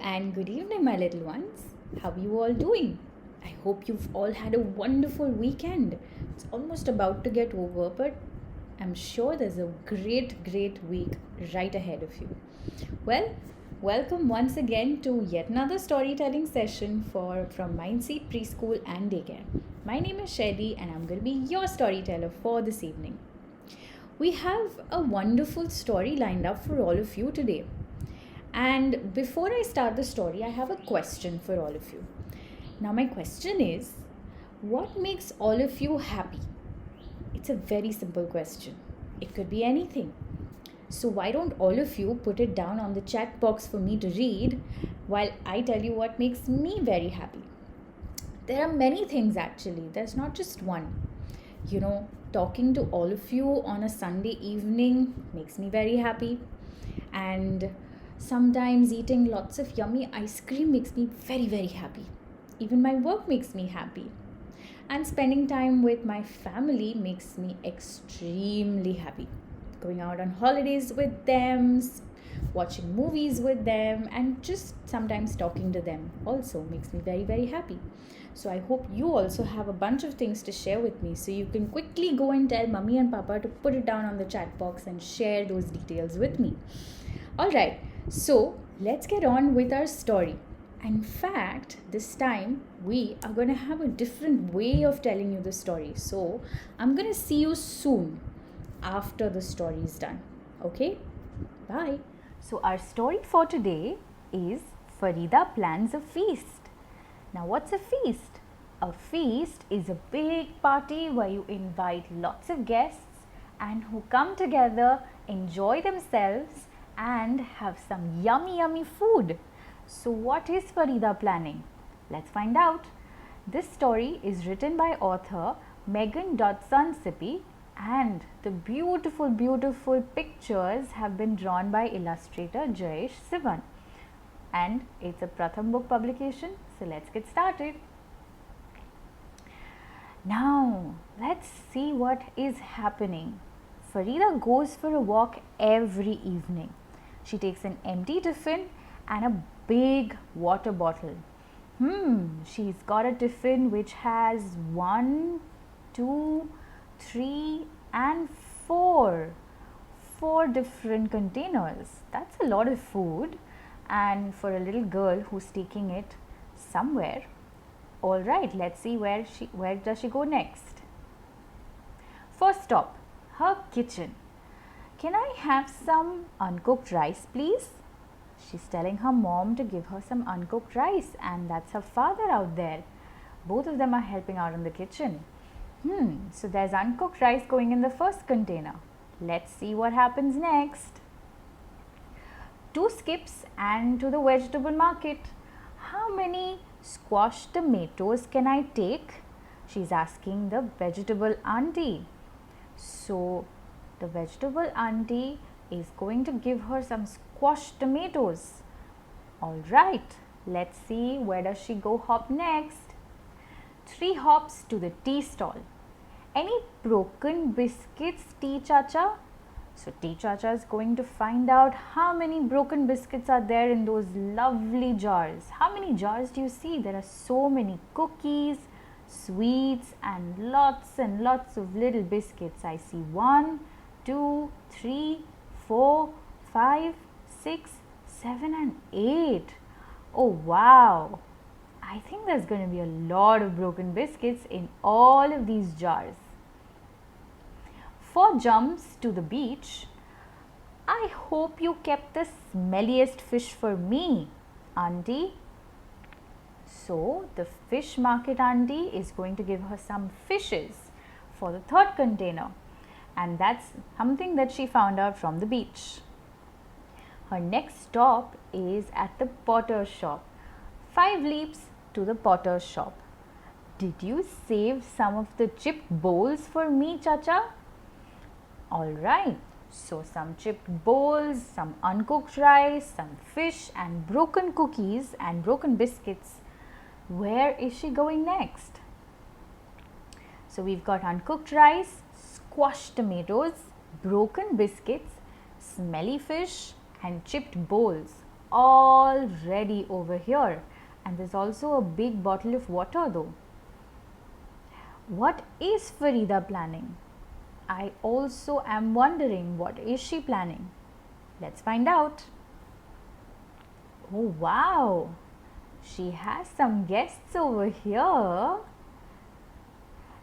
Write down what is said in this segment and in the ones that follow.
and good evening, my little ones. How are you all doing? I hope you've all had a wonderful weekend. It's almost about to get over, but I'm sure there's a great week right ahead of you. Well, welcome once again to yet another storytelling session from Mindseed Preschool and Daycare. My name is Shaily, and I'm going to be your storyteller for this evening. We have a wonderful story lined up for all of you today. And before I start the story, I have a question for all of you. Now, my question is, what makes all of you happy? It's a very simple question. It could be anything. So why don't all of you put it down on the chat box for me to read while I tell you what makes me very happy? There are many things actually. There's not just one. Talking to all of you on a Sunday evening makes me very happy. And sometimes eating lots of yummy ice cream makes me very happy. Even my work makes me happy. And spending time with my family makes me extremely happy. Going out on holidays with them, watching movies with them, and just sometimes talking to them also makes me very happy. So I hope you also have a bunch of things to share with me, so you can quickly go and tell Mummy and Papa to put it down on the chat box and share those details with me. Alright, so let's get on with our story. In fact, this time we are going to have a different way of telling you the story. So I'm going to see you soon after the story is done. Okay? Bye. So our story for today is Farida Plans a Feast. Now what's a feast? A feast is a big party where you invite lots of guests and who come together, enjoy themselves and have some yummy food. So what is Farida planning? Let's find out. This story is written by author Megan.Sunsipi and the beautiful pictures have been drawn by illustrator Jayesh Sivan. And it's a Pratham book publication. So let's get started. Now let's see what is happening. Farida goes for a walk every evening. She takes an empty tiffin and a big water bottle. She's got a tiffin which has 1, 2, 3 and 4 different containers. That's a lot of food, and for a little girl who's taking it somewhere. All right, let's see where does she go next. First stop, her kitchen. Can I have some uncooked rice, please? She's telling her mom to give her some uncooked rice, and that's her father out there. Both of them are helping out in the kitchen. So there's uncooked rice going in the first container. Let's see what happens next. 2 skips and to the vegetable market. How many squashed tomatoes can I take? She's asking the vegetable auntie. So the vegetable auntie is going to give her some squashed tomatoes. Alright, let's see where does she go hop next. 3 hops to the tea stall. Any broken biscuits, Tea Chacha? So Tea Chacha is going to find out how many broken biscuits are there in those lovely jars. How many jars do you see? There are so many cookies, sweets and lots of little biscuits. I see 1, 2, 3, 4, 5, 6, 7 and 8. Oh wow! I think there's going to be a lot of broken biscuits in all of these jars. 4 jumps to the beach. I hope you kept the smelliest fish for me, auntie. So the fish market auntie is going to give her some fishes for the third container, and that's something that she found out from the beach. Her next stop is at the potter's shop. 5 leaps to the potter's shop. Did you save some of the chipped bowls for me, Chacha? Alright, so some chipped bowls, some uncooked rice, some fish and broken cookies and broken biscuits. Where is she going next? So we've got uncooked rice, squashed tomatoes, broken biscuits, smelly fish and chipped bowls. all ready over here. And there's also a big bottle of water though. What is Farida planning? I also am wondering, what is she planning? Let's find out. Oh wow, she has some guests over here.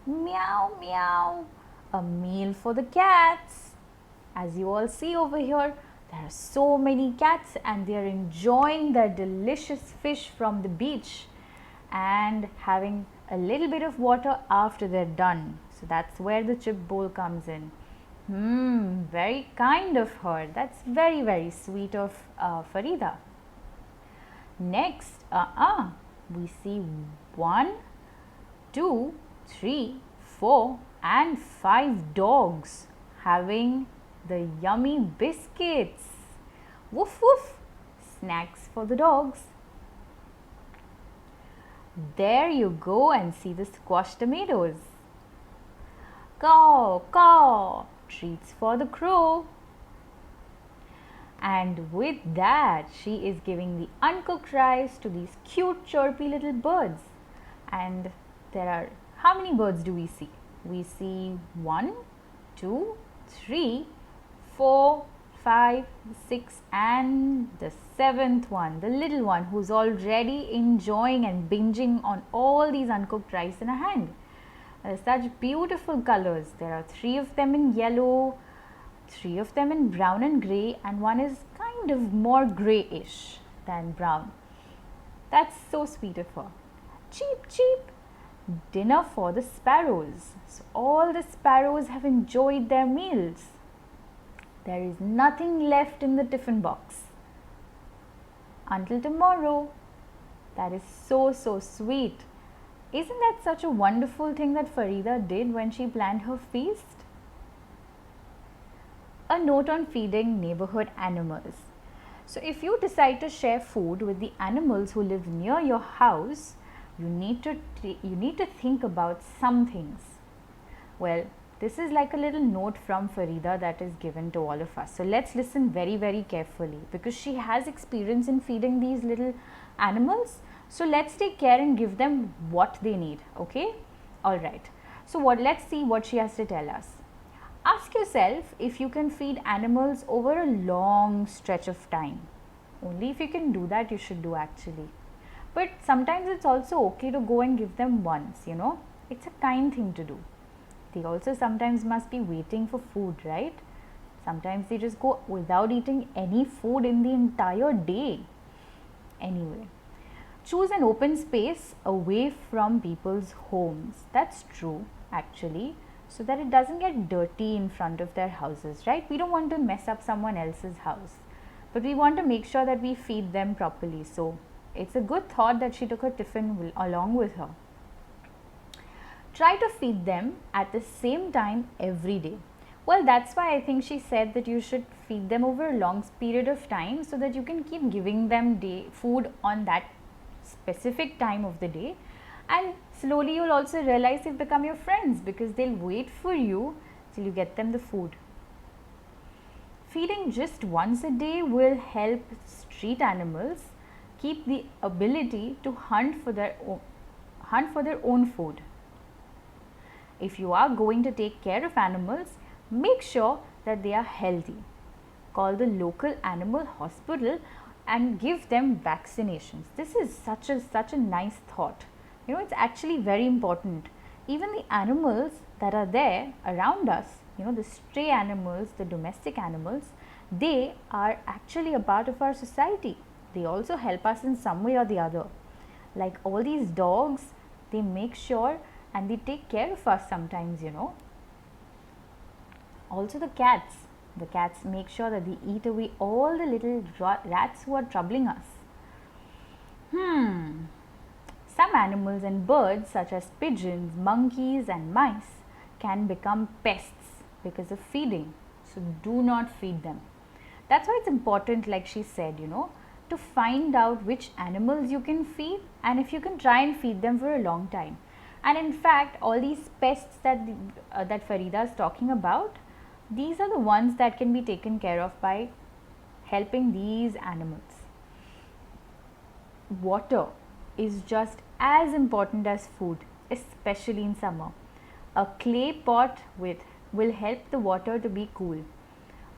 Meow meow, a meal for the cats. As you all see over here, there are so many cats and they are enjoying their delicious fish from the beach and having a little bit of water after they're done. So that's where the chip bowl comes in. Very kind of her. That's very, very sweet of Farida. Next, we see 1, 2, 3, 4 and 5 dogs having the yummy biscuits. Woof woof, snacks for the dogs. There you go, and see the squashed tomatoes. Caw, caw, treats for the crow. And with that, she is giving the uncooked rice to these cute chirpy little birds. And there are, how many birds do we see? We see 1, 2, 3, 4, 5, 6 and the 7th one, the little one who's already enjoying and binging on all these uncooked rice in her hand. Such beautiful colors. There are 3 of them in yellow, 3 of them in brown and grey, and one is kind of more greyish than brown. That's so sweet of her. Cheep, cheep. Dinner for the sparrows. So all the sparrows have enjoyed their meals. There is nothing left in the tiffin box. Until tomorrow. That is so, so sweet. Isn't that such a wonderful thing that Farida did when she planned her feast? A note on feeding neighborhood animals. So if you decide to share food with the animals who live near your house, you need to think about some things. Well, this is like a little note from Farida that is given to all of us. So let's listen very, very carefully because she has experience in feeding these little animals. So let's take care and give them what they need. Okay? Alright. So let's see what she has to tell us. Ask yourself if you can feed animals over a long stretch of time. Only if you can do that, you should do actually. But sometimes it's also okay to go and give them once, It's a kind thing to do. They also sometimes must be waiting for food, right? Sometimes they just go without eating any food in the entire day. Anyway, choose an open space away from people's homes. That's true, actually, so that it doesn't get dirty in front of their houses, right? We don't want to mess up someone else's house, but we want to make sure that we feed them properly. So it's a good thought that she took her tiffin along with her. Try to feed them at the same time every day. Well, that's why I think she said that you should feed them over a long period of time so that you can keep giving them food on that specific time of the day. And slowly you'll also realize they've become your friends because they'll wait for you till you get them the food. Feeding just once a day will help street animals keep the ability to hunt for their own food. If you are going to take care of animals, make sure that they are healthy. Call the local animal hospital and give them vaccinations. This is such a nice thought. It's actually very important. Even the animals that are there around us, the stray animals, the domestic animals, they are actually a part of our society. They also help us in some way or the other. Like all these dogs, they make sure and they take care of us sometimes, Also the cats make sure that they eat away all the little rats who are troubling us. Some animals and birds such as pigeons, monkeys and mice can become pests because of feeding. So do not feed them. That's why it's important, like she said, to find out which animals you can feed and if you can try and feed them for a long time. And in fact, all these pests that Farida is talking about, these are the ones that can be taken care of by helping these animals. water is just as important as food, especially in summer. A clay pot will help the water to be cool.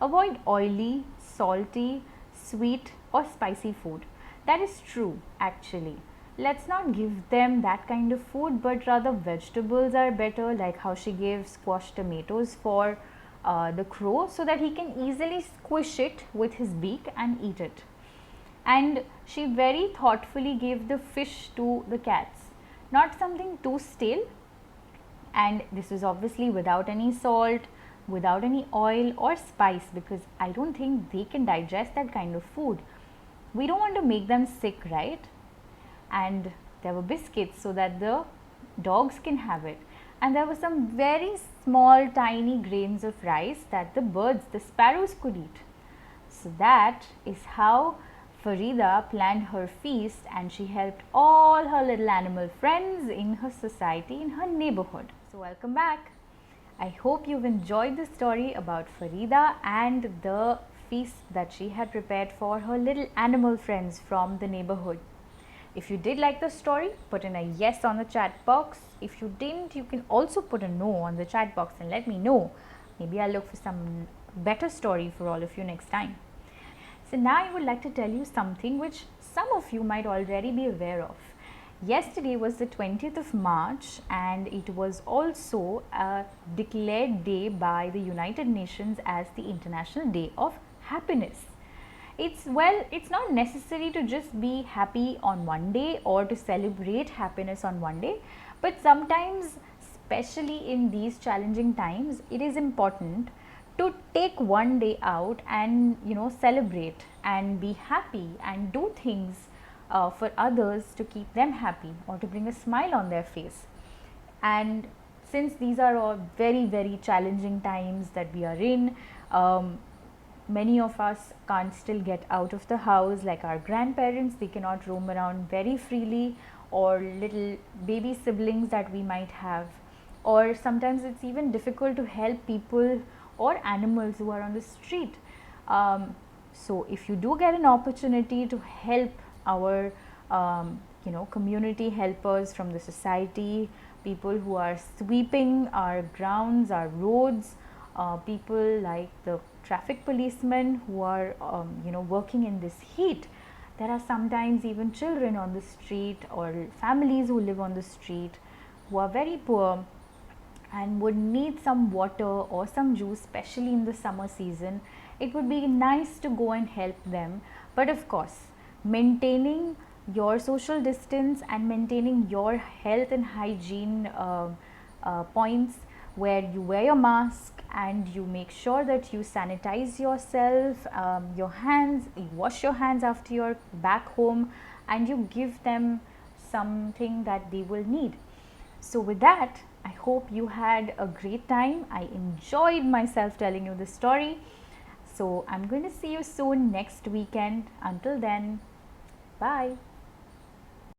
Avoid oily, salty, sweet, or spicy food. That is true, actually. Let's not give them that kind of food, but rather vegetables are better, like how she gave squashed tomatoes for the crow so that he can easily squish it with his beak and eat it. And she very thoughtfully gave the fish to the cats, not something too stale, and this is obviously without any salt, without any oil or spice, because I don't think they can digest that kind of food. We don't want to make them sick, right? And there were biscuits so that the dogs can have it, and there were some very small tiny grains of rice that the birds, the sparrows, could eat. So that is how Farida planned her feast, and she helped all her little animal friends in her society, in her neighborhood. So welcome back. I hope you've enjoyed the story about Farida and the feast that she had prepared for her little animal friends from the neighborhood. If you did like the story, put in a yes on the chat box. If you didn't, you can also put a no on the chat box and let me know. Maybe I'll look for some better story for all of you next time. So now I would like to tell you something which some of you might already be aware of. Yesterday was the 20th of March, and it was also a declared day by the United Nations as the International Day of Happiness. It's not necessary to just be happy on one day or to celebrate happiness on one day, but sometimes, especially in these challenging times, it is important to take one day out and celebrate and be happy and do things for others to keep them happy or to bring a smile on their face. And since these are all very, very challenging times that we are in, many of us can't still get out of the house, like our grandparents. They cannot roam around very freely, or little baby siblings that we might have, or sometimes it's even difficult to help people or animals who are on the street. So if you do get an opportunity to help our community helpers from the society, people who are sweeping our grounds, our roads, people like the traffic policemen who are working in this heat. There are sometimes even children on the street or families who live on the street who are very poor and would need some water or some juice, especially in the summer season. It would be nice to go and help them, but of course maintaining your social distance and maintaining your health and hygiene points, where you wear your mask and you make sure that you sanitize yourself, your hands, you wash your hands after you're back home, and you give them something that they will need. So with that, I hope you had a great time. I enjoyed myself telling you this story. So I'm going to see you soon next weekend. Until then, bye.